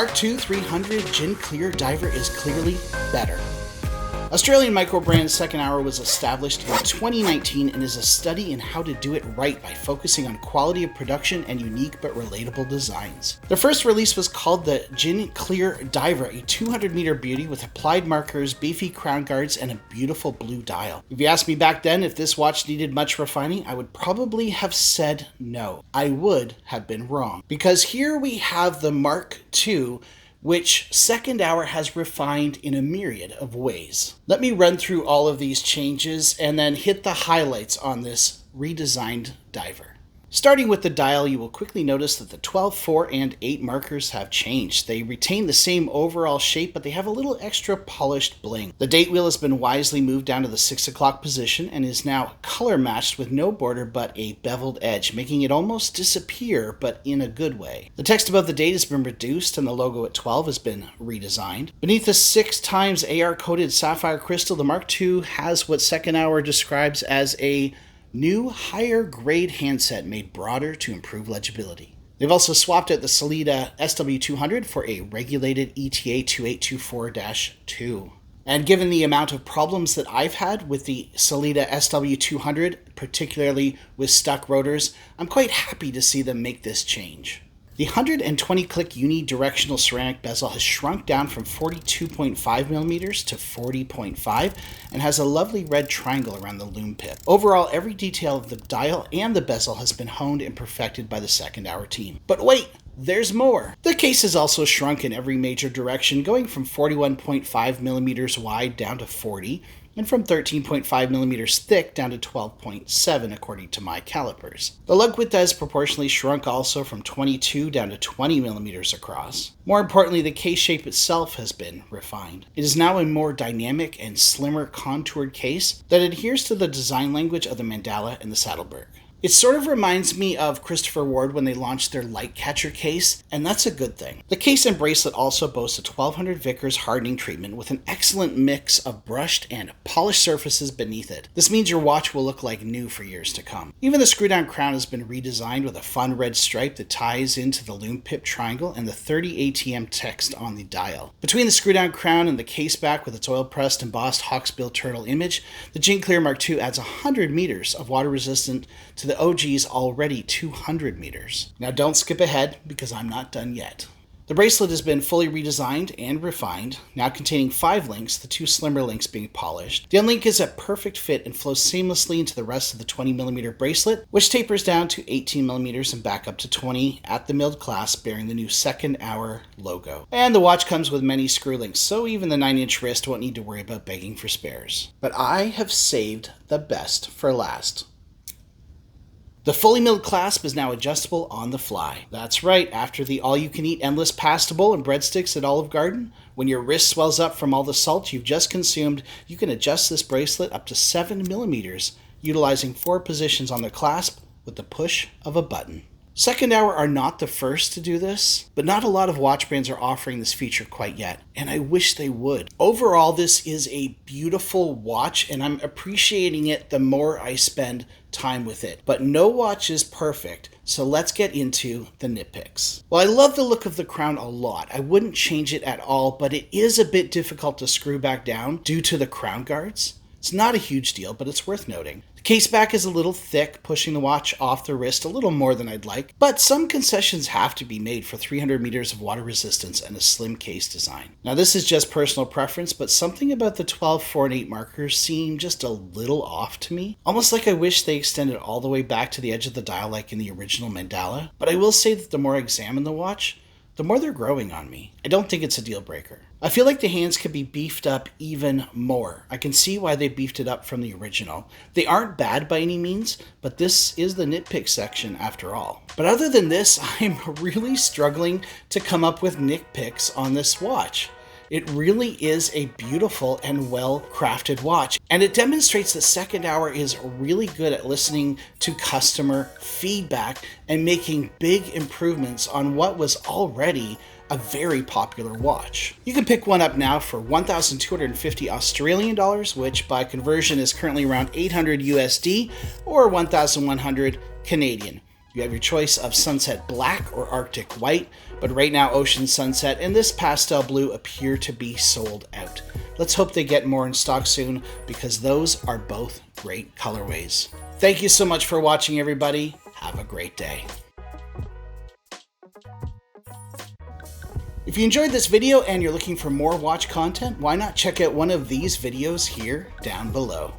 Mark II 300 Gin Clear Diver is clearly better. Australian microbrand Second Hour was established in 2019 and is a study in how to do it right by focusing on quality of production and unique but relatable designs. Their first release was called the Gin Clear Diver, a 200-meter beauty with applied markers, beefy crown guards, and a beautiful blue dial. If you asked me back then if this watch needed much refining, I would probably have said no. I would have been wrong. Because here we have the Mark II, which Second Hour has refined in a myriad of ways. Let me run through all of these changes and then hit the highlights on this redesigned diver. Starting with the dial, you will quickly notice that the 12, 4, and 8 markers have changed. They retain the same overall shape, but they have a little extra polished bling. The date wheel has been wisely moved down to the 6 o'clock position and is now color matched with no border but a beveled edge, making it almost disappear, but in a good way. The text above the date has been reduced and the logo at 12 has been redesigned. Beneath the 6 times AR-coated sapphire crystal, the Mark II has what Second Hour describes as a new, higher-grade handset made broader to improve legibility. They've also swapped out the Sellita SW200 for a regulated ETA 2824-2. And given the amount of problems that I've had with the Sellita SW200, particularly with stuck rotors, I'm quite happy to see them make this change. The 120-click unidirectional ceramic bezel has shrunk down from 42.5mm to 40.5 and has a lovely red triangle around the loom pip. Overall, every detail of the dial and the bezel has been honed and perfected by the Second Hour team. But wait! There's more. The case has also shrunk in every major direction, going from 41.5mm wide down to 40, and from 13.5mm thick down to 12.7 according to my calipers. The lug width has proportionally shrunk also from 22 down to 20mm across. More importantly, the case shape itself has been refined. It is now a more dynamic and slimmer contoured case that adheres to the design language of the Mandala and the Saddleberg. It sort of reminds me of Christopher Ward when they launched their light catcher case, and that's a good thing. The case and bracelet also boast a 1200 Vickers hardening treatment with an excellent mix of brushed and polished surfaces beneath it. This means your watch will look like new for years to come. Even the screw-down crown has been redesigned with a fun red stripe that ties into the loom pip triangle and the 30 ATM text on the dial. Between the screw-down crown and the case back with its oil-pressed embossed hawksbill turtle image, the Gin Clear Mark II adds 100 meters of water resistant to the OG's already 200 meters. Now don't skip ahead because I'm not done yet. The bracelet has been fully redesigned and refined, now containing 5 links, the 2 slimmer links being polished. The unlink is a perfect fit and flows seamlessly into the rest of the 20mm bracelet, which tapers down to 18mm and back up to 20 at the milled clasp, bearing the new Second Hour logo. And the watch comes with many screw links, so even the 9-inch wrist won't need to worry about begging for spares. But I have saved the best for last. The fully milled clasp is now adjustable on the fly. That's right, after the all-you-can-eat endless pasta bowl and breadsticks at Olive Garden, when your wrist swells up from all the salt you've just consumed, you can adjust this bracelet up to 7mm, utilizing 4 positions on the clasp with the push of a button. Second Hour are not the first to do this, but not a lot of watch brands are offering this feature quite yet, and I wish they would. Overall, this is a beautiful watch, and I'm appreciating it the more I spend time with it. But no watch is perfect, so let's get into the nitpicks. Well, I love the look of the crown a lot. I wouldn't change it at all, but it is a bit difficult to screw back down due to the crown guards. It's not a huge deal, but it's worth noting. The case back is a little thick, pushing the watch off the wrist a little more than I'd like, but some concessions have to be made for 300 meters of water resistance and a slim case design. Now this is just personal preference, but something about the 12, 4, and 8 markers seem just a little off to me. Almost like I wish they extended all the way back to the edge of the dial like in the original Mandala, but I will say that the more I examine the watch, the more they're growing on me. I don't think it's a deal breaker. I feel like the hands could be beefed up even more. I can see why they beefed it up from the original. They aren't bad by any means, but this is the nitpick section after all. But other than this, I'm really struggling to come up with nitpicks on this watch. It really is a beautiful and well-crafted watch, and it demonstrates that Second Hour is really good at listening to customer feedback and making big improvements on what was already a very popular watch. You can pick one up now for 1,250 Australian dollars, which by conversion is currently around 800 USD or 1,100 Canadian. You have your choice of Sunset Black or Arctic White, but right now Ocean Sunset and this Pastel Blue appear to be sold out. Let's hope they get more in stock soon because those are both great colorways. Thank you so much for watching, everybody. Have a great day. If you enjoyed this video and you're looking for more watch content, why not check out one of these videos here down below.